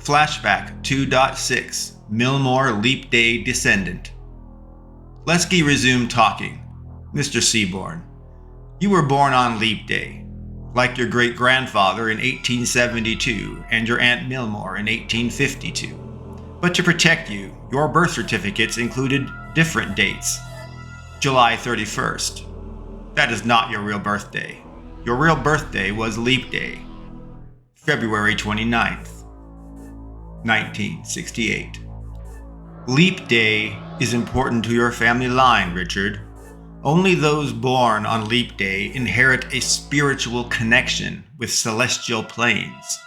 Flashback 2.6 Millmore Leap Day Descendant. Lesky resumed talking. Mr. Seaborn, you were born on Leap Day, like your great-grandfather in 1872 and your Aunt Millmore in 1852. But to protect you, your birth certificates included different dates. July 31st. That is not your real birthday. Your real birthday was Leap Day, February 29th, 1968. Leap Day is important to your family line, Richard. Only those born on Leap Day inherit a spiritual connection with celestial planes,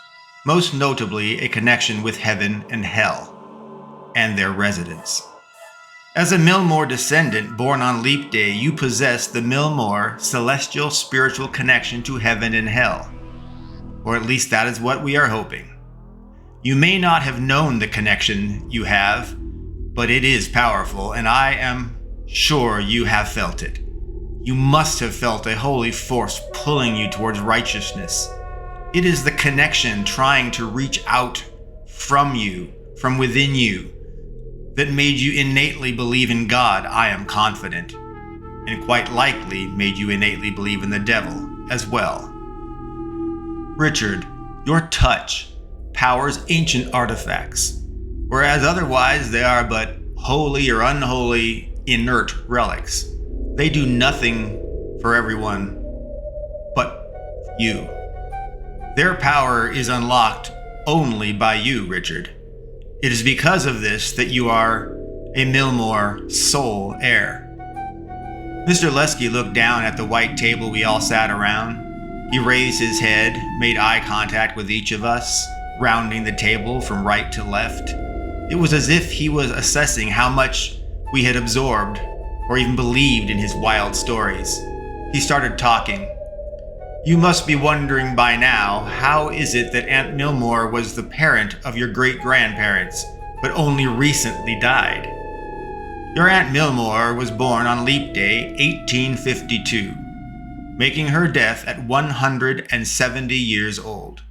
most notably a connection with heaven and hell, and their residents. As a Millmore descendant born on Leap Day, you possess the Millmore celestial spiritual connection to heaven and hell. Or at least that is what we are hoping. You may not have known the connection you have, but it is powerful, and I am sure you have felt it. You must have felt a holy force pulling you towards righteousness. It is the connection trying to reach out from you, from within you, that made you innately believe in God, I am confident, and quite likely made you innately believe in the devil as well. Richard, your touch powers ancient artifacts, whereas otherwise they are but holy or unholy inert relics. They do nothing for everyone but you. Their power is unlocked only by you, Richard. It is because of this that you are a Millmore soul heir. Mr. Lesky looked down at the white table we all sat around. He raised his head, made eye contact with each of us, rounding the table from right to left. It was as if he was assessing how much we had absorbed or even believed in his wild stories. He started talking. You must be wondering by now, how is it that Aunt Millmore was the parent of your great-grandparents, but only recently died? Your Aunt Millmore was born on Leap Day 1852, making her death at 170 years old.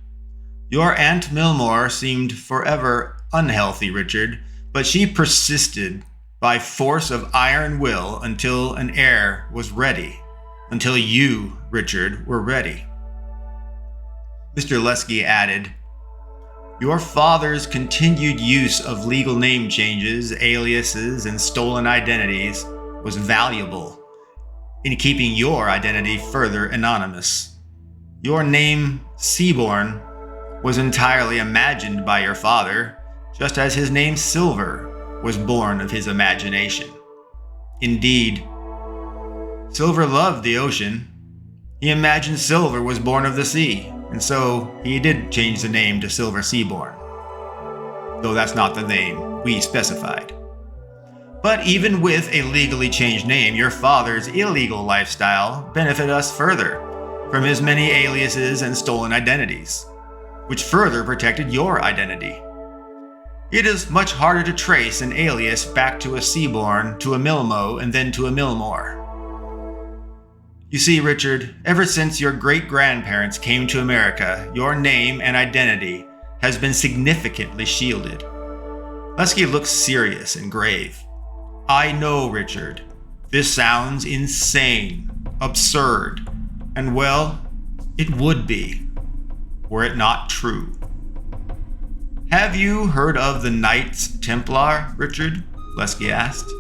Your Aunt Millmore seemed forever unhealthy, Richard, but she persisted by force of iron will until an heir was ready. Until you, Richard, were ready. Mr. Lesky added, your father's continued use of legal name changes, aliases, and stolen identities was valuable in keeping your identity further anonymous. Your name, Seaborn, was entirely imagined by your father, just as his name Silver was born of his imagination. Indeed, Silver loved the ocean. He imagined Silver was born of the sea, and so he did change the name to Silver Seaborn, though that's not the name we specified. But even with a legally changed name, your father's illegal lifestyle benefited us further from his many aliases and stolen identities, which further protected your identity. It is much harder to trace an alias back to a Seaborn, to a Millmo, and then to a Millmore. You see, Richard, ever since your great-grandparents came to America, your name and identity has been significantly shielded. Lesky looked serious and grave. I know, Richard, this sounds insane, absurd, and well, it would be, were it not true. Have you heard of the Knights Templar, Richard? Lesky asked.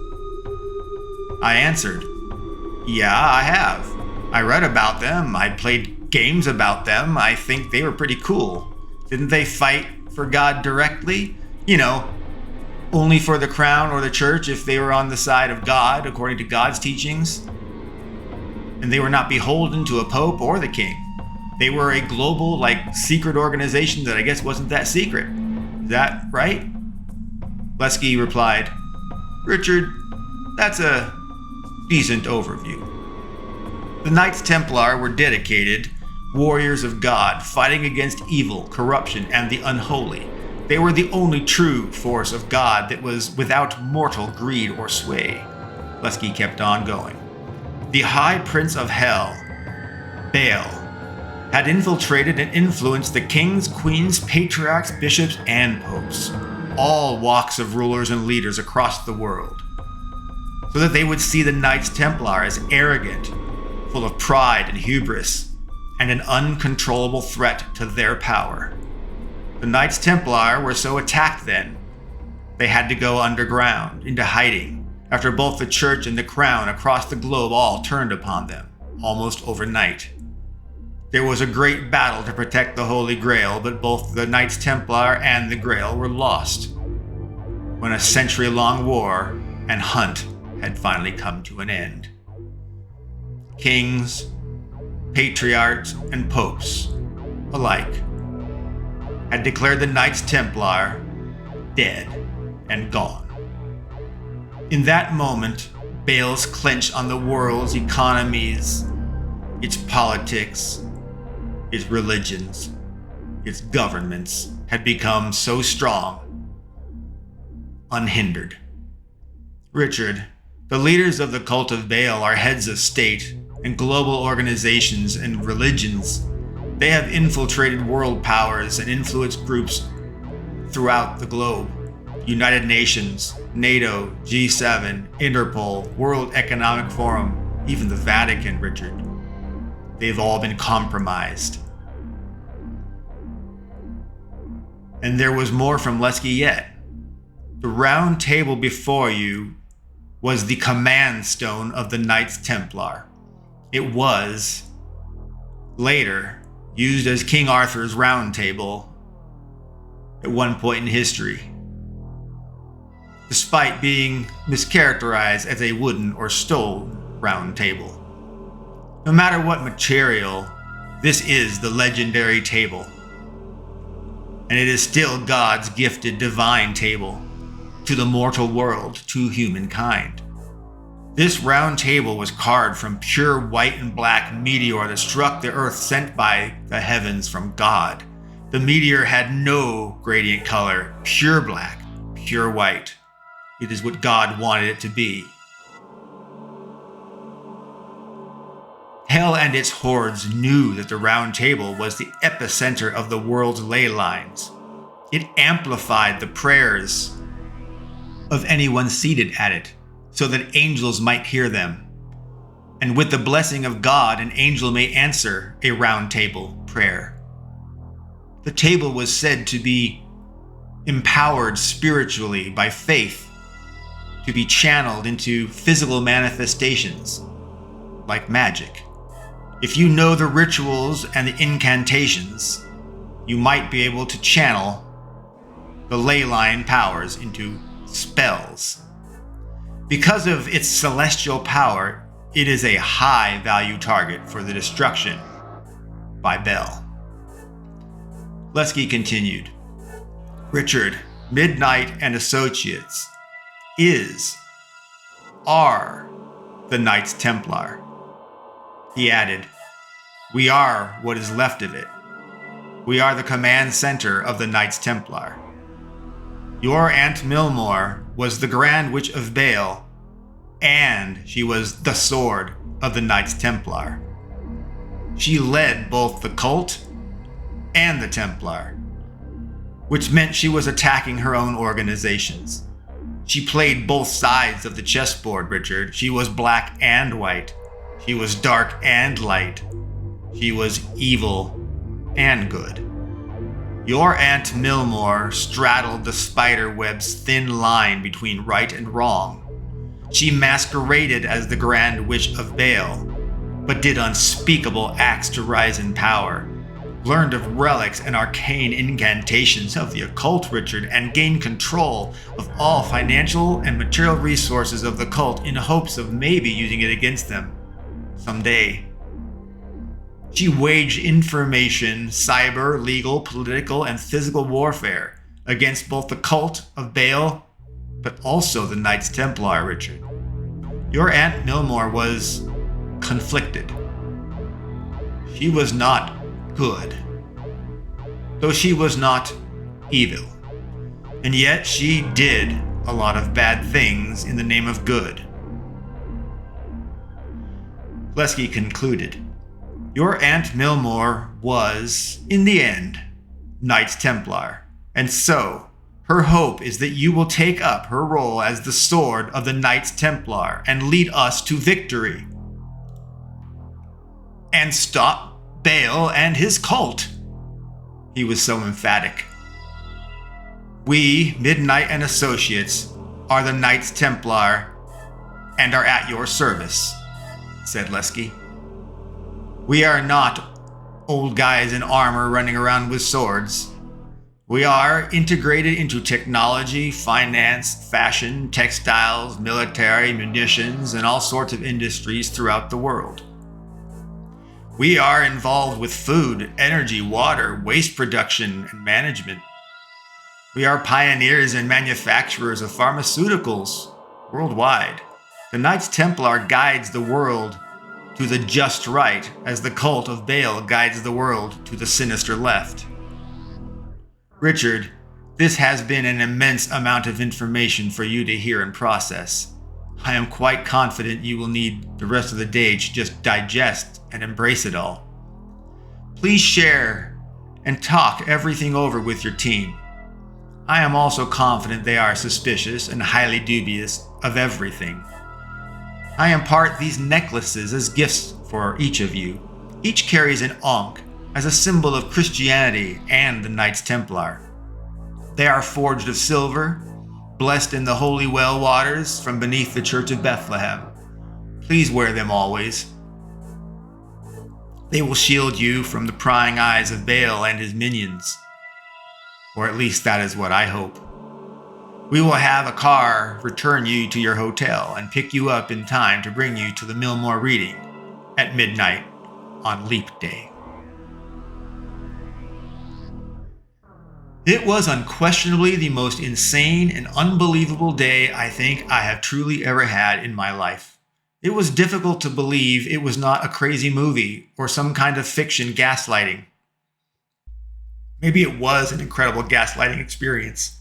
I answered, yeah, I have. I read about them. I played games about them. I think they were pretty cool. Didn't they fight for God directly? You know, only for the crown or the church if they were on the side of God, according to God's teachings. And they were not beholden to a pope or the king. They were a global, secret organization that I guess wasn't that secret. Is that right? Lesky replied, Richard, that's a decent overview. The Knights Templar were dedicated warriors of God, fighting against evil, corruption, and the unholy. They were the only true force of God that was without mortal greed or sway. Lesky kept on going. The High Prince of Hell, Baal, had infiltrated and influenced the kings, queens, patriarchs, bishops, and popes, all walks of rulers and leaders across the world, so that they would see the Knights Templar as arrogant, full of pride and hubris, and an uncontrollable threat to their power. The Knights Templar were so attacked then, they had to go underground, into hiding, after both the church and the crown across the globe all turned upon them, almost overnight. There was a great battle to protect the Holy Grail, but both the Knights Templar and the Grail were lost, when a century-long war and hunt had finally come to an end. Kings, patriarchs, and popes alike had declared the Knights Templar dead and gone. In that moment, Baal's clench on the world's economies, its politics, its religions, its governments had become so strong, unhindered. Richard, the leaders of the cult of Baal are heads of state and global organizations and religions. They have infiltrated world powers and influence groups throughout the globe. United Nations, NATO, G7, Interpol, World Economic Forum, even the Vatican, Richard. They've all been compromised. And there was more from Lesky yet. The round table before you was the command stone of the Knights Templar. It was, later, used as King Arthur's round table at one point in history, despite being mischaracterized as a wooden or stone round table. No matter what material, this is the legendary table. And it is still God's gifted divine table to the mortal world, to humankind. This round table was carved from pure white and black meteor that struck the earth sent by the heavens from God. The meteor had no gradient color, pure black, pure white. It is what God wanted it to be. Hell and its hordes knew that the round table was the epicenter of the world's ley lines. It amplified the prayers of anyone seated at it, so that angels might hear them. And with the blessing of God, an angel may answer a round table prayer. The table was said to be empowered spiritually by faith, to be channeled into physical manifestations, like magic. If you know the rituals and the incantations, you might be able to channel the ley line powers into spells. Because of its celestial power, it is a high value target for the destruction by Baal. Lesky continued, Richard, Midnight and Associates are the Knights Templar. He added, we are what is left of it. We are the command center of the Knights Templar. Your Aunt Millmore was the Grand Witch of Baal, and she was the sword of the Knights Templar. She led both the cult and the Templar, which meant she was attacking her own organizations. She played both sides of the chessboard, Richard. She was black and white. She was dark and light. She was evil and good. Your Aunt Millmore straddled the spider web's thin line between right and wrong. She masqueraded as the Grand Witch of Baal, but did unspeakable acts to rise in power, learned of relics and arcane incantations of the occult, Richard, and gained control of all financial and material resources of the cult in hopes of maybe using it against them someday. She waged information, cyber, legal, political, and physical warfare against both the cult of Baal, but also the Knights Templar, Richard. Your Aunt Millmore was conflicted. She was not good, though she was not evil. And yet she did a lot of bad things in the name of good. Lesky concluded, Your Aunt Millmore was, in the end, Knights Templar, and so her hope is that you will take up her role as the sword of the Knights Templar and lead us to victory. And stop Baal and his cult. He was so emphatic. We, Midnight and Associates, are the Knights Templar and are at your service, said Lesky. We are not old guys in armor running around with swords. We are integrated into technology, finance, fashion, textiles, military, munitions, and all sorts of industries throughout the world. We are involved with food, energy, water, waste production, and management. We are pioneers and manufacturers of pharmaceuticals worldwide. The Knights Templar guides the world to the just right, as the cult of Baal guides the world to the sinister left. Richard, this has been an immense amount of information for you to hear and process. I am quite confident you will need the rest of the day to just digest and embrace it all. Please share and talk everything over with your team. I am also confident they are suspicious and highly dubious of everything. I impart these necklaces as gifts for each of you. Each carries an ankh as a symbol of Christianity and the Knights Templar. They are forged of silver, blessed in the holy well waters from beneath the Church of Bethlehem. Please wear them always. They will shield you from the prying eyes of Baal and his minions. Or at least that is what I hope. We will have a car return you to your hotel and pick you up in time to bring you to the Millmore reading at midnight on Leap Day. It was unquestionably the most insane and unbelievable day I think I have truly ever had in my life. It was difficult to believe it was not a crazy movie or some kind of fiction gaslighting. Maybe it was an incredible gaslighting experience.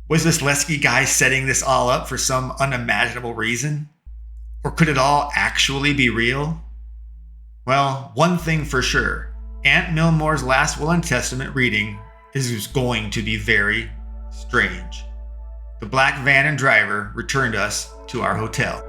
Was this Lesky guy setting this all up for some unimaginable reason? Or could it all actually be real? Well, one thing for sure, Aunt Millmore's last will and testament reading is going to be very strange. The black van and driver returned us to our hotel.